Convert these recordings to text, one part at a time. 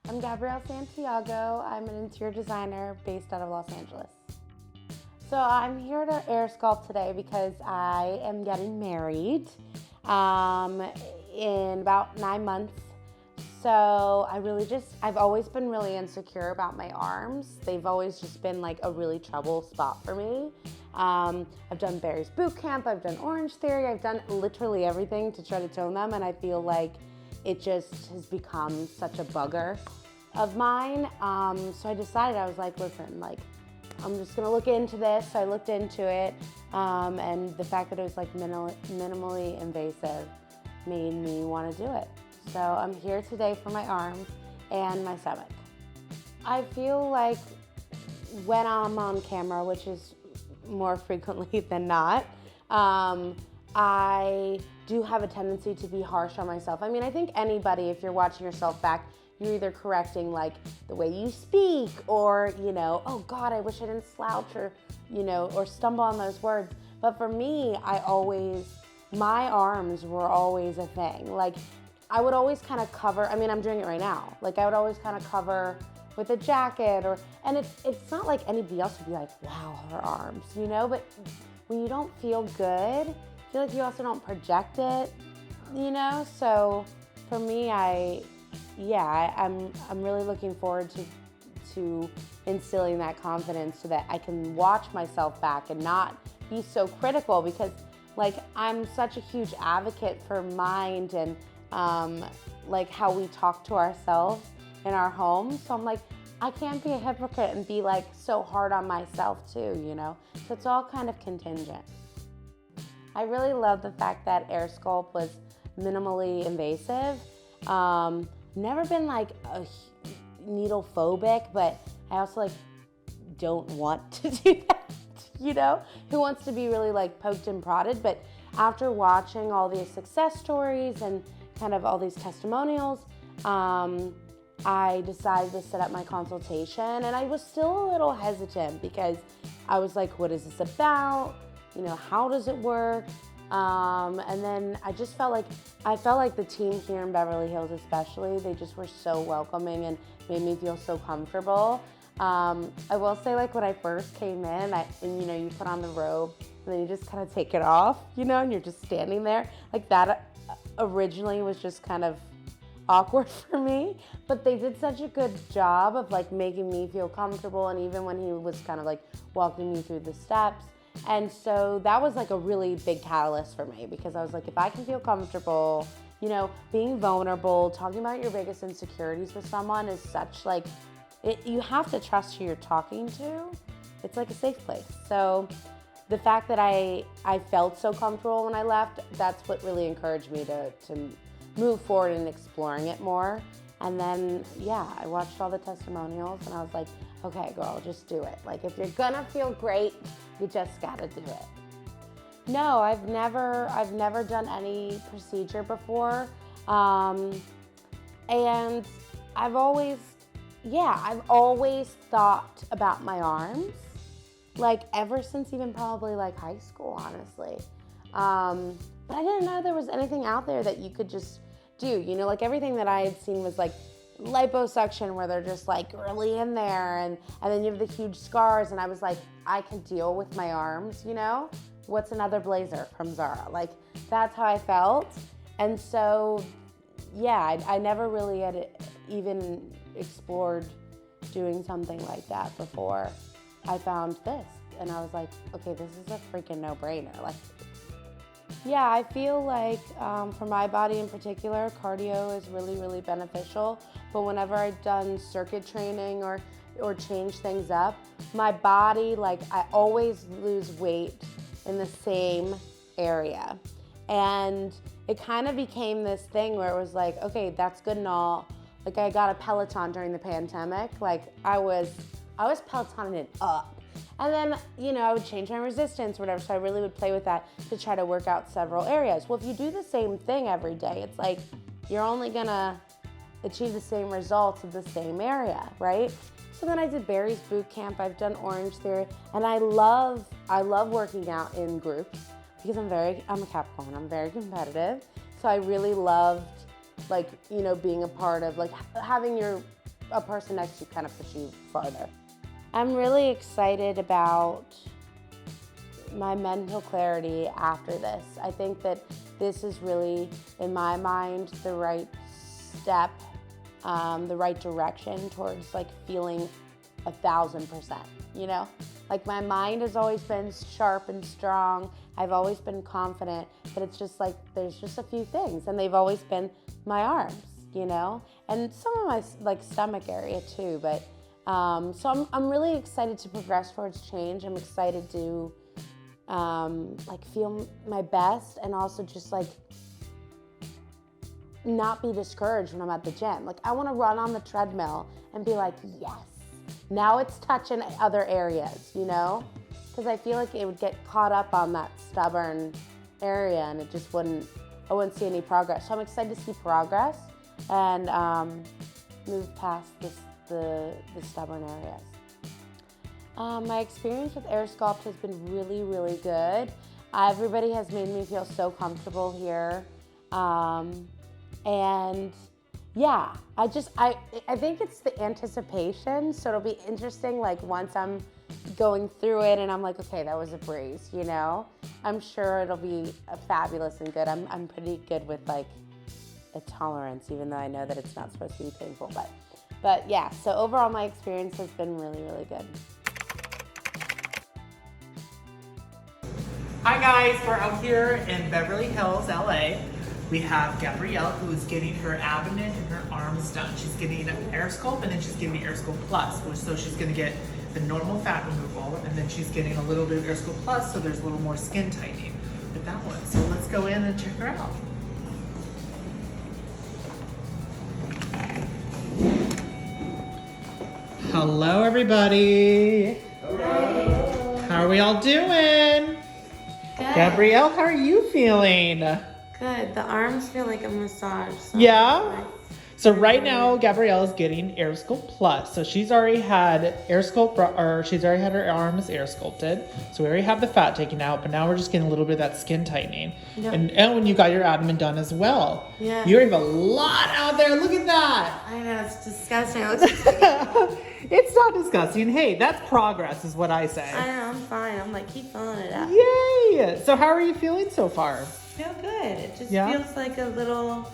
I'm Gabrielle Santiago. I'm an interior designer based out of Los Angeles. So I'm here to AirSculpt today because I am getting married in about 9 months. So I've always been really insecure about my arms. They've always just been like a really trouble spot for me. I've done Barry's boot camp, I've done Orange Theory, I've done literally everything to try to tone them, and I feel like it just has become such a bugger of mine. So I decided, I was like, listen, like, I'm just gonna look into this. So I looked into it, and the fact that it was like minimally invasive made me wanna do it. So I'm here today for my arms and my stomach. I feel like when I'm on camera, which is more frequently than not, I do have a tendency to be harsh on myself. I mean, I think anybody, if you're watching yourself back, you're either correcting like the way you speak or, you know, oh God, I wish I didn't slouch or, you know, or stumble on those words. But for me, my arms were always a thing. Like I would always kind of cover, I mean, I'm doing it right now. Like I would always kind of cover with a jacket and it's not like anybody else would be like, wow, her arms, you know, but when you don't feel good, I feel like you also don't project it, you know? So for me, I'm really looking forward to instilling that confidence so that I can watch myself back and not be so critical, because like I'm such a huge advocate for mind and like how we talk to ourselves in our home. So I'm like, I can't be a hypocrite and be like so hard on myself too, you know? So it's all kind of contingent. I really love the fact that AirSculpt was minimally invasive. Never been like a needle phobic, but I also like don't want to do that, you know? Who wants to be really like poked and prodded? But after watching all these success stories and kind of all these testimonials, I decided to set up my consultation, and I was still a little hesitant because I was like, what is this about? You know, how does it work? And then I felt like the team here in Beverly Hills especially, they just were so welcoming and made me feel so comfortable. I will say, like when I first came in, and you know, you put on the robe and then you just kind of take it off, you know, and you're just standing there. Like that originally was just kind of awkward for me, but they did such a good job of like making me feel comfortable, and even when he was kind of like walking me through the steps. And so that was like a really big catalyst for me, because I was like, if I can feel comfortable, you know, being vulnerable, talking about your biggest insecurities with someone is such like, you have to trust who you're talking to. It's like a safe place. So the fact that I felt so comfortable when I left, that's what really encouraged me to move forward in exploring it more. And then, yeah, I watched all the testimonials and I was like, okay, girl, just do it. Like, if you're gonna feel great, you just gotta do it. No, I've never done any procedure before. And I've always thought about my arms, like ever since even probably like high school, honestly. But I didn't know there was anything out there that you could just do, you know, like everything that I had seen was like liposuction, where they're just like really in there, and then you have the huge scars, and I was like, I can deal with my arms, you know? What's another blazer from Zara? Like, that's how I felt. And so, yeah, I never really had even explored doing something like that before I found this. And I was like, okay, this is a freaking no-brainer. Like, yeah, I feel like for my body in particular, cardio is really, really beneficial. But whenever I've done circuit training or change things up, my body, like I always lose weight in the same area. And it kind of became this thing where it was like, okay, that's good and all. Like I got a Peloton during the pandemic. Like I was Pelotoning it up. And then, you know, I would change my resistance or whatever, so I really would play with that to try to work out several areas. Well, if you do the same thing every day, it's like you're only gonna achieve the same results of the same area, right? So then I did Barry's boot camp, I've done Orange Theory, and I love working out in groups because I'm a Capricorn, I'm very competitive. So I really loved, like, you know, being a part of, like, having your a person next to you kind of push you farther. I'm really excited about my mental clarity after this. I think that this is really, in my mind, the right step, the right direction towards like feeling 1,000%, you know? Like my mind has always been sharp and strong. I've always been confident, but it's just like, there's just a few things, and they've always been my arms, you know? And some of my like stomach area too, but so I'm really excited to progress towards change. I'm excited to like feel my best, and also just like not be discouraged when I'm at the gym. Like I want to run on the treadmill and be like, yes, now it's touching other areas, you know? Because I feel like it would get caught up on that stubborn area, and it just I wouldn't see any progress. So I'm excited to see progress and move past the stubborn areas. My experience with AirSculpt has been really, really good. Everybody has made me feel so comfortable here. And yeah, I think it's the anticipation. So it'll be interesting, like once I'm going through it and I'm like, okay, that was a breeze, you know? I'm sure it'll be fabulous and good. I'm pretty good with like a tolerance, even though I know that it's not supposed to be painful, but yeah, so overall my experience has been really, really good. Hi guys, we're out here in Beverly Hills, LA. We have Gabrielle, who is getting her abdomen and her arms done. She's getting an AirSculpt, and then she's getting the AirSculpt Plus, so she's gonna get the normal fat removal, and then she's getting a little bit of AirSculpt Plus, so there's a little more skin tightening with that one. So let's go in and check her out. Hello, everybody. Hello. How are we all doing? Good. Gabrielle, how are you feeling? Good. The arms feel like a massage. So Yeah? So right now, Gabrielle is getting AirSculpt Plus. So she's already had she's already had her arms air sculpted. So we already have the fat taken out, but now we're just getting a little bit of that skin tightening. Yep. And when you got your abdomen done as well. Yeah. You have a lot out there. Look at that. I know, it's disgusting. It's not disgusting. Hey, that's progress is what I say. I know, I'm fine. I'm like, keep filling it up. Yay. So how are you feeling so far? Feel good. It just Yeah? feels like a little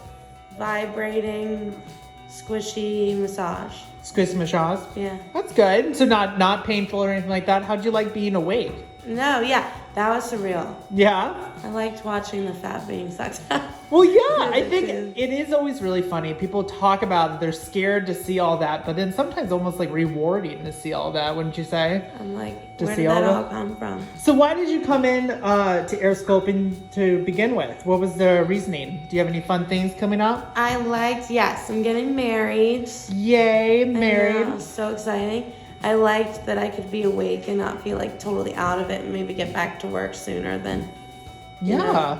vibrating, squishy massage. Squish massage? Yeah. That's good. So not painful or anything like that. How'd you like being awake? No, yeah, that was surreal. Yeah? I liked watching the fat being sucked out. Well, yeah, I Yeah, think too. it is always really funny. People talk about that they're scared to see all that, but then sometimes almost like rewarding to see all that, wouldn't you say? I'm like, To where see did that all all that? come from? So why did you come in to AirSculpting to begin with? What was the reasoning? Do you have any fun things coming up? Yes, I'm getting married. Yay, I know, married. so exciting. I liked that I could be awake and not feel like totally out of it, and maybe get back to work sooner than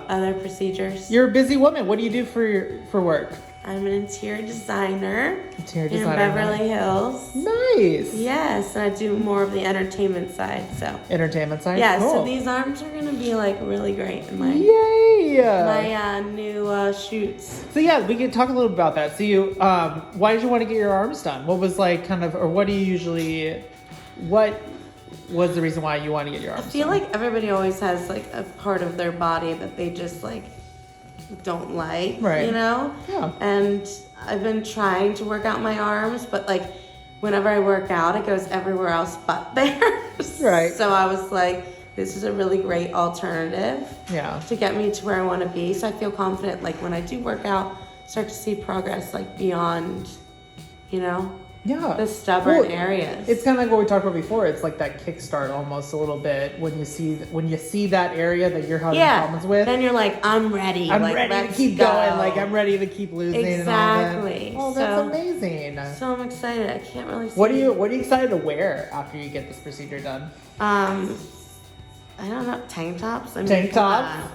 other procedures. You're a busy woman. What do you do for work? I'm an interior designer, Interior in designer. Beverly Hills. Nice. Yes, and I do more of the entertainment side. So Entertainment side. yeah, Cool. so these arms are gonna be like really great in my Yay. new shoots. So yeah, we could talk a little about that. So you, why did you want to get your arms done? What was like kind of, or what do you usually, what was the reason why you want to get your I arms feel done? like everybody always has like a part of their body that they just like don't like, Right. you know? Yeah. And I've been trying to work out my arms, but like whenever I work out, it goes everywhere else but there. Right. So I was like, this is a really great alternative Yeah. to get me to where I want to be. So I feel confident, like when I do work out, start to see progress like beyond, you know, Yeah. the stubborn Well, areas. It's kind of like what we talked about before. It's like that kickstart almost a little bit when you see that area that you're having problems with. Then you're like, I'm ready. I'm like, ready to let's keep go. going. Like I'm ready to keep losing Exactly. and all that. Oh, that's So- amazing. So I'm excited. I can't really. What are say- you excited to wear after you get this procedure done? I don't know. Tank tops. I mean, Tank tops?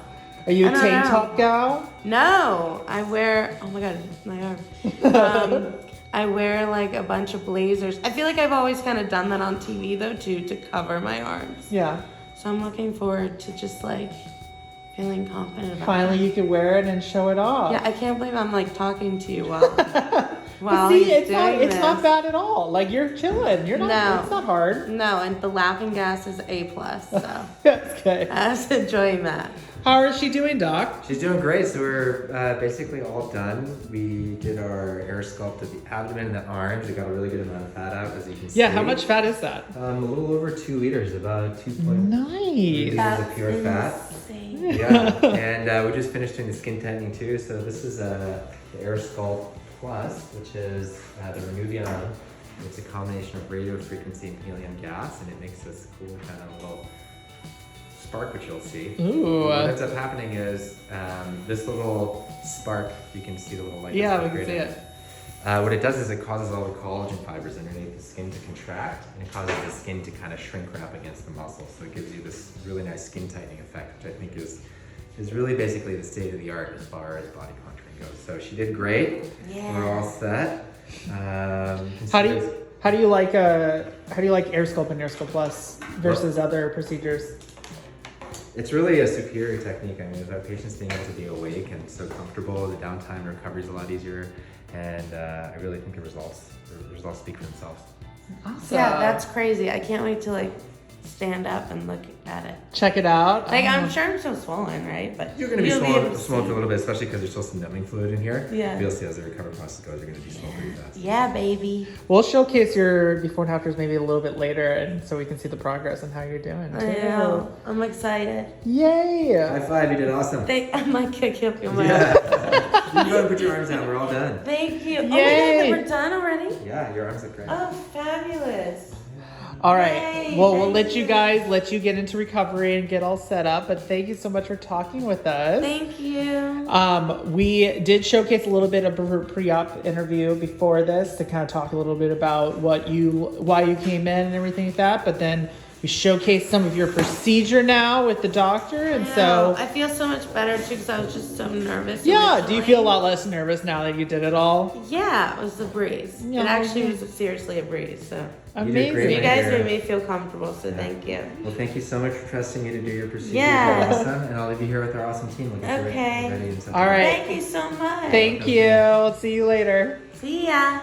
Are you a I don't tank know. top gal? No, I wear. Oh my god, my arm. I wear like a bunch of blazers. I feel like I've always kind of done that on TV though too, to cover my arms. Yeah. So I'm looking forward to just like feeling confident about Finally, that. you can wear it and show it off. Yeah, I can't believe I'm like talking to you while while See, he's it's doing it's not bad at all. Like you're chilling. You're not. No. It's not hard. No, and the laughing gas is A+, so That's good. I was enjoying that. How is she doing, Doc? She's doing great. So we're basically all done. We did our AirSculpt of the abdomen and the arms. We got a really good amount of fat out, as you can see. Yeah, how much fat is that? A little over 2 liters, about 2.2 Nice. liters of pure fat. Insane. Yeah, and we just finished doing the skin tightening too. So this is the AirSculpt Plus, which is the Renuvion. It's a combination of radio frequency and helium gas, and it makes this cool kind of little spark, which you'll see. Ooh. What ends up happening is this little spark, you can see the little light. Yeah, that's we can see created. What it does is it causes all the collagen fibers underneath the skin to contract, and it causes the skin to kind of shrink wrap against the muscle. So it gives you this really nice skin tightening effect, which I think is really basically the state of the art as far as body contouring goes. So she did great. Yeah. We're all set. How do you like AirSculpt and AirSculpt Plus versus other procedures? It's really a superior technique. I mean, without patients being able to be awake and so comfortable, the downtime recovery is a lot easier, and I really think the results speak for themselves. Awesome. Yeah, that's crazy. I can't wait to like stand up and look at it. Check it out. Like I'm sure I'm so swollen, right? But You're going to be you'll swollen able to for a see. little bit, especially because there's still some numbing fluid in here. Yeah. You'll see as the recovery process goes, you're going to be swollen pretty fast. Yeah, baby. We'll showcase your before and afters maybe a little bit later, and so we can see the progress and how you're doing. I too. know. I'm excited. Yay! High five, you did awesome. I might kick you up your butt. Yeah. You go and put your arms out, we're all done. Thank you. Yay. Oh my God, we're done already? Yeah, your arms look great. Oh, fabulous. All right. Yay, Well, we'll thank let you guys get into recovery and get all set up. But thank you so much for talking with us. Thank you. We did showcase a little bit of a pre-op interview before this to kind of talk a little bit about why you came in and everything like that. But then we showcased some of your procedure now with the doctor, and so I feel so much better too because I was just so nervous. yeah. Do you originally. feel a lot less nervous now that you did it all? Yeah, it was the breeze. Yeah. It actually was seriously a breeze. So You did Amazing. great. you guys Here. made me feel comfortable. So thank you. Well, thank you so much for trusting me to do your procedure. Yeah. You're awesome, and I'll leave you here with our awesome team. Looking forward to Okay. ready in September. All right. Thank you so much. Thank you. See you later. See ya.